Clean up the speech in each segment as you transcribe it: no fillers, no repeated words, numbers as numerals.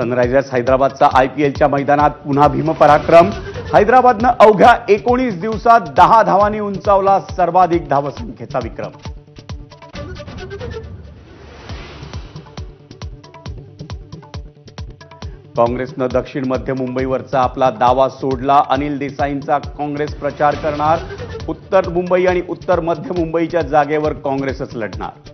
Sunrisers हैदराबादचा आयपीएलच्या मैदानात पुन्हा भीमपराक्रम। हैदराबादनं अवघ्या 19 दिवसात 10 धावांनी उंचावला सर्वाधिक धावसंख्येचा विक्रम। काँग्रेसनं दक्षिण मध्य मुंबईवरचा आपला दावा सोडला। अनिल देसाईंचा काँग्रेस प्रचार करणार। उत्तर मुंबई आणि उत्तर मध्य मुंबईच्या जागेवर काँग्रेसच लढणार।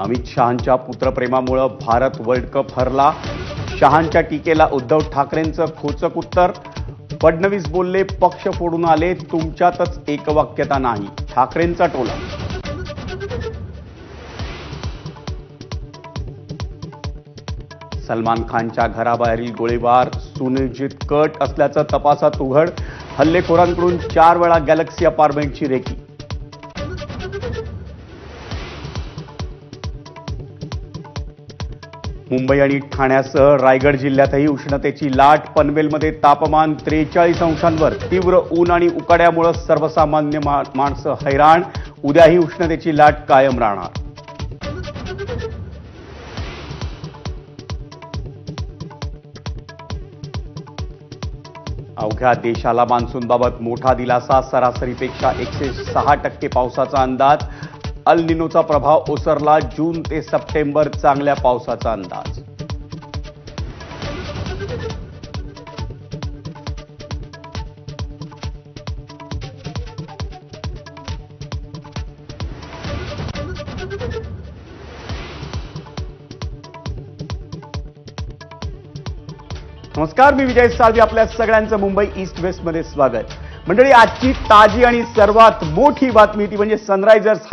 अमित शहांच्या पुत्रप्रेमामुळे भारत वर्ल्ड कप हरला। शहांच्या टीकेला उद्धव ठाकरेंचं खोचक उत्तर। फडणवीस बोलले, पक्ष फोडून आले, तुमच्यातच एकवाक्यता नाही, ठाकरेंचा टोला। सलमान खानच्या घराबाहेरील गोळीबार सुनियोजित कट असल्याचं तपासात उघड। हल्लेखोरांकडून 4 वेळा गॅलेक्सी अपार्टमेंटची रेकी। मुंबई आणि ठाण्यासह रायगड जिल्ह्यातही उष्णतेची लाट। पनवेलमध्ये तापमान 43 अंशांवर। तीव्र ऊन आणि उकाड्यामुळे सर्वसामान्य माणसं हैराण। उद्याही उष्णतेची लाट कायम राहणार। अवघ्या देशाला मान्सूनबाबत मोठा दिलासा। सरासरीपेक्षा 106% पावसाचा अंदाज। अल निनोचा प्रभाव ओसरला। जून ते सप्टेंबर चांगल्या पावसाचा अंदाज। नमस्कार, मी विजय साळवी, आपल्या सगळ्यांचं मुंबई ईस्ट वेस्ट मध्ये स्वागत। मंडळी, आजची ताजी आणि सर्वात मोठी बातमी ती म्हणजे सनरायझर्स